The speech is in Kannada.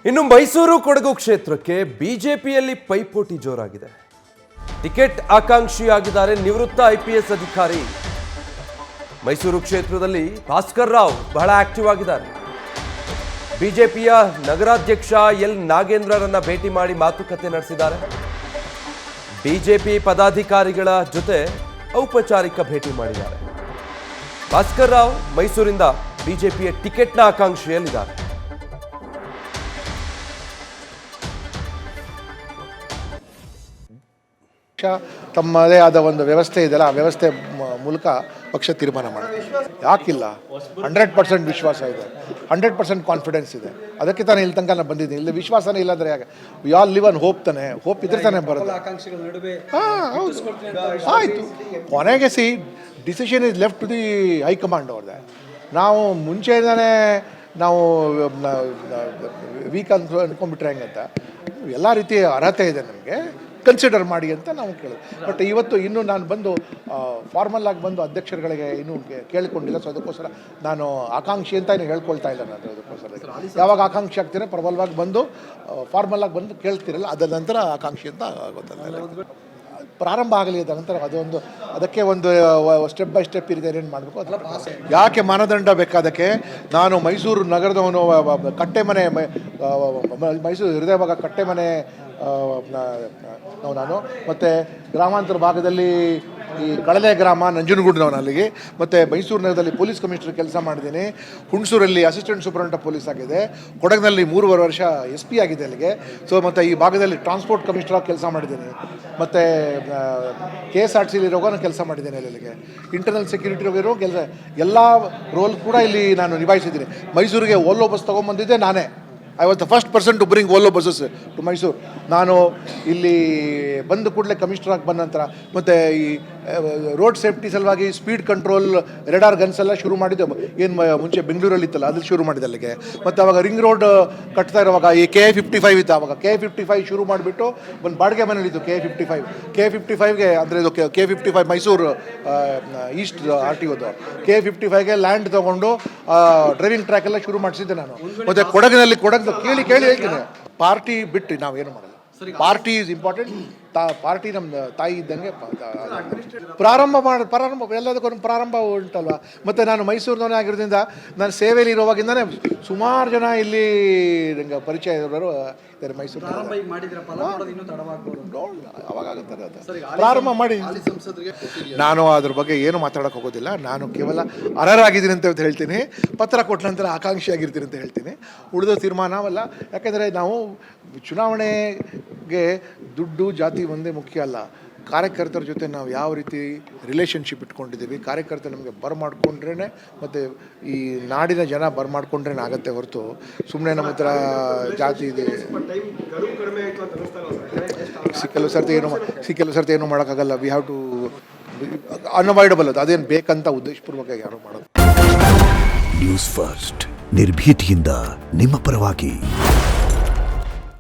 ಇನ್ನು ಮೈಸೂರು ಕೊಡಗು ಕ್ಷೇತ್ರಕ್ಕೆ ಬಿಜೆಪಿಯಲ್ಲಿ ಪೈಪೋಟಿ ಜೋರಾಗಿದೆ. ಟಿಕೆಟ್ ಆಕಾಂಕ್ಷಿಯಾಗಿದ್ದಾರೆ ನಿವೃತ್ತ IPS ಅಧಿಕಾರಿ. ಮೈಸೂರು ಕ್ಷೇತ್ರದಲ್ಲಿ ಭಾಸ್ಕರ್ ರಾವ್ ಬಹಳ ಆಕ್ಟಿವ್ ಆಗಿದ್ದಾರೆ. ಬಿಜೆಪಿಯ ನಗರಾಧ್ಯಕ್ಷ ಎಲ್ ನಾಗೇಂದ್ರರನ್ನ ಭೇಟಿ ಮಾಡಿ ಮಾತುಕತೆ ನಡೆಸಿದ್ದಾರೆ. ಬಿಜೆಪಿ ಪದಾಧಿಕಾರಿಗಳ ಜೊತೆ ಔಪಚಾರಿಕ ಭೇಟಿ ಮಾಡಿದ್ದಾರೆ. ಭಾಸ್ಕರ್ ರಾವ್ ಮೈಸೂರಿಂದ ಬಿಜೆಪಿಯ ಟಿಕೆಟ್ನ ಆಕಾಂಕ್ಷಿಯಲ್ಲಿದ್ದಾರೆ. ತಮ್ಮದೇ ಆದ ಒಂದು ವ್ಯವಸ್ಥೆ ಇದೆಯಲ್ಲ, ಆ ವ್ಯವಸ್ಥೆ ಮೂಲಕ ಪಕ್ಷ ತೀರ್ಮಾನ ಮಾಡುತ್ತೆ. ಯಾಕಿಲ್ಲ, 100% ವಿಶ್ವಾಸ ಇದೆ, 100% ಕಾನ್ಫಿಡೆನ್ಸ್ ಇದೆ. ಅದಕ್ಕೆ ತಾನೇ ಇಲ್ಲಿ ತನಕ ನಾನು ಬಂದಿದ್ದೀನಿ. ಇಲ್ಲಿ ವಿಶ್ವಾಸನೇ ಇಲ್ಲಾಂದ್ರೆ ಯಾಕೆ? We all live on hope ತಾನೆ, ಹೋಪ್ ಇದ್ರೆ ತಾನೇ ಬರೋದು. ಹೌದು, ಆಯಿತು. ಕೊನೆಗೆ decision is left to the high command ಅವ್ರದ್ದೆ. ನಾವು ಮುಂಚೆಯಿಂದಾನೇ ನಾವು ವೀಕ್ ಅಂದ್ಕೊಂಡ್ಬಿಟ್ರೆ ಹೆಂಗಂತ ಎಲ್ಲ ರೀತಿಯ ಅರ್ಹತೆ ಇದೆ ನಮಗೆ, ಕನ್ಸಿಡರ್ ಮಾಡಿ ಅಂತ ನಾವು ಕೇಳಿದ್ವಿ. ಬಟ್ ಇವತ್ತು ಇನ್ನೂ ನಾನು ಬಂದು ಫಾರ್ಮಲ್ ಆಗಿ ಬಂದು ಅಧ್ಯಕ್ಷರುಗಳಿಗೆ ಇನ್ನೂ ಕೇಳಿಕೊಂಡಿಲ್ಲ. ಸೊ ಅದಕ್ಕೋಸ್ಕರ ನಾನು ಆಕಾಂಕ್ಷಿ ಅಂತ ಏನು ಹೇಳ್ಕೊಳ್ತಾ ಇಲ್ಲ. ನಾನು ಅದಕ್ಕೋಸ್ಕರ ಯಾವಾಗ ಆಕಾಂಕ್ಷಿ ಆಗ್ತೀರ ಪ್ರಬಲವಾಗಿ ಬಂದು ಫಾರ್ಮಲ್ ಆಗಿ ಬಂದು ಕೇಳ್ತಿರಲ್ಲ, ಅದರ ನಂತರ ಆಕಾಂಕ್ಷಿ ಅಂತ ಗೊತ್ತಲ್ಲ. ಪ್ರಾರಂಭ ಆಗಲಿ, ಅದರ ನಂತರ ಅದಕ್ಕೆ ಒಂದು ಸ್ಟೆಪ್ ಬೈ ಸ್ಟೆಪ್ ಇದೆ, ಏನೇನು ಮಾಡಬೇಕು ಅದೆಲ್ಲ. ಯಾಕೆ ಮಾನದಂಡ ಬೇಕಾದಕ್ಕೆ? ನಾನು ಮೈಸೂರು ನಗರದವನು, ಕಟ್ಟೆಮನೆ, ಮೈಸೂರು ಹೃದಯ ಭಾಗ ಕಟ್ಟೆಮನೆ ನಾನು, ಮತ್ತು ಗ್ರಾಮಾಂತರ ಭಾಗದಲ್ಲಿ ಈ ಕಳಲೆ ಗ್ರಾಮ ನಂಜನಗೂಡಿನವನು ಅಲ್ಲಿಗೆ, ಮತ್ತು ಮೈಸೂರು ನಗರದಲ್ಲಿ ಪೊಲೀಸ್ ಕಮಿಷನರ್ ಕೆಲಸ ಮಾಡಿದ್ದೀನಿ. ಹುಣಸೂರಲ್ಲಿ ಅಸಿಸ್ಟೆಂಟ್ ಸೂಪರಿಂಟೆಂಡೆಂಟ್ ಪೊಲೀಸ್ ಆಗಿದೆ. ಕೊಡಗಿನಲ್ಲಿ 3.5 ವರ್ಷ SP ಆಗಿದೆ ಅಲ್ಲಿಗೆ. ಸೊ ಮತ್ತು ಈ ಭಾಗದಲ್ಲಿ ಟ್ರಾನ್ಸ್ಪೋರ್ಟ್ ಕಮಿಷನರ್ ಕೆಲಸ ಮಾಡಿದ್ದೀನಿ. ಮತ್ತು KSRTCಲಿರೋವಾಗ ಕೆಲಸ ಮಾಡಿದ್ದೇನೆ. ಅಲ್ಲಿಗೆ ಇಂಟರ್ನಲ್ ಸೆಕ್ಯೂರಿಟಿ ಇರೋ ಕೆಲಸ, ಎಲ್ಲ ರೋಲ್ ಕೂಡ ಇಲ್ಲಿ ನಾನು ನಿಭಾಯಿಸಿದ್ದೀನಿ. ಮೈಸೂರಿಗೆ ಓಲೋ ಬಸ್ ತೊಗೊಂಬಂದಿದ್ದೆ ನಾನೇ. I was the first person to bring Volvo buses to Mysuru. ನಾನು ಇಲ್ಲಿ ಬಂದ ಕೂಡಲೇ ಕಮಿಷನರ್ ಆಗಿ ಬಂದ ನಂತರ ಮತ್ತು ಈ ರೋಡ್ ಸೇಫ್ಟಿ ಸಲುವಾಗಿ ಸ್ಪೀಡ್ ಕಂಟ್ರೋಲ್ ರೆಡಾರ್ ಗನ್ಸ್ ಎಲ್ಲ ಶುರು ಮಾಡಿದ್ದೆ. ಏನು ಮುಂಚೆ ಬೆಂಗಳೂರಲ್ಲಿ ಇತ್ತಲ್ಲ, ಅದು ಶುರು ಮಾಡಿದೆ ಅಲ್ಲಿಗೆ. ಮತ್ತು ಅವಾಗ ರಿಂಗ್ ರೋಡ್ ಕಟ್ತಾ ಇರುವಾಗ ಈ KA-55 ಇತ್ತು. ಆವಾಗ KA-55 ಶುರು ಮಾಡಿಬಿಟ್ಟು ಒಂದು ಬಾಡಿಗೆ ಮನೇಲಿತ್ತು KA-55ಗೆ, ಅಂದರೆ ಇದು KA-55 ಮೈಸೂರು ಈಸ್ಟ್ RTOದು. KA-55ಗೆ ಲ್ಯಾಂಡ್ ತೊಗೊಂಡು ಡ್ರೈವಿಂಗ್ ಟ್ರ್ಯಾಕ್ ಎಲ್ಲ ಶುರು ಮಾಡಿಸಿದ್ದೆ ನಾನು. ಮತ್ತು ಕೊಡಗಿನಲ್ಲಿ ಕೇಳಿ ಹೇಳ್ತೀನಿ, ಪಾರ್ಟಿ ಬಿಟ್ಟು ನಾವೇನು ಮಾಡಲ್ಲ. Party is important. ಪಾರ್ಟಿ ನಮ್ಮ ತಾಯಿ ಇದ್ದಂಗೆ. ಪ್ರಾರಂಭ ಎಲ್ಲದಕ್ಕೊಂದು ಪ್ರಾರಂಭ ಉಂಟಲ್ವ. ಮತ್ತು ನಾನು ಮೈಸೂರಿನವನೇ ಆಗಿರೋದ್ರಿಂದ ನಾನು ಸೇವೆಯಲ್ಲಿ ಇರೋವಾಗಿಂದನೇ ಸುಮಾರು ಜನ ಇಲ್ಲಿ ನಂಗೆ ಪರಿಚಯ ಇರೋರು ಇದ್ದಾರೆ ಮೈಸೂರು. ಅವಾಗಾಗುತ್ತಾರೆ ಅದು ಪ್ರಾರಂಭ ಮಾಡಿ. ನಾನು ಅದ್ರ ಬಗ್ಗೆ ಏನು ಮಾತಾಡೋಕೆ ಹೋಗೋದಿಲ್ಲ. ನಾನು ಕೇವಲ ಅರ್ಹರಾಗಿದ್ದೀನಿ ಅಂತ ಹೇಳ್ತೀನಿ, ಪತ್ರ ಕೊಟ್ಟ ನಂತರ ಆಕಾಂಕ್ಷಿ ಆಗಿರ್ತೀನಿ ಅಂತ ಹೇಳ್ತೀನಿ. ಉಳಿದ ತೀರ್ಮಾನವಲ್ಲ. ಯಾಕೆಂದರೆ ನಾವು ಚುನಾವಣೆಗೆ ದುಡ್ಡು ಜಾತಿ ಒಂದೇ ಮುಖ್ಯ ಅಲ್ಲ. ಕಾರ್ಯಕರ್ತರ ಜೊತೆ ನಾವು ಯಾವ ರೀತಿ ರಿಲೇಷನ್ಶಿಪ್ ಇಟ್ಕೊಂಡಿದ್ದೀವಿ, ಕಾರ್ಯಕರ್ತರು ನಮಗೆ ಬರಮಾಡ್ಕೊಂಡ್ರೇ ಮತ್ತು ಈ ನಾಡಿನ ಜನ ಬರಮಾಡ್ಕೊಂಡ್ರೇ ಆಗುತ್ತೆ ಹೊರತು ಸುಮ್ಮನೆ ನಮ್ಮ ಹತ್ರ ಜಾತಿ ಇದೆ ಕೆಲವು ಸರ್ತಿ ಏನು ಮಾಡೋಕ್ಕಾಗಲ್ಲ. We have to unavoidable. ಅದೇನು ಬೇಕಂತ ಉದ್ದೇಶಪೂರ್ವಕ ಯಾರು ಮಾಡೋದು. ನ್ಯೂಸ್ ಫಸ್ಟ್ ನಿರ್ಭೀತಿಯಿಂದ ನಿಮ್ಮ ಪರವಾಗಿ.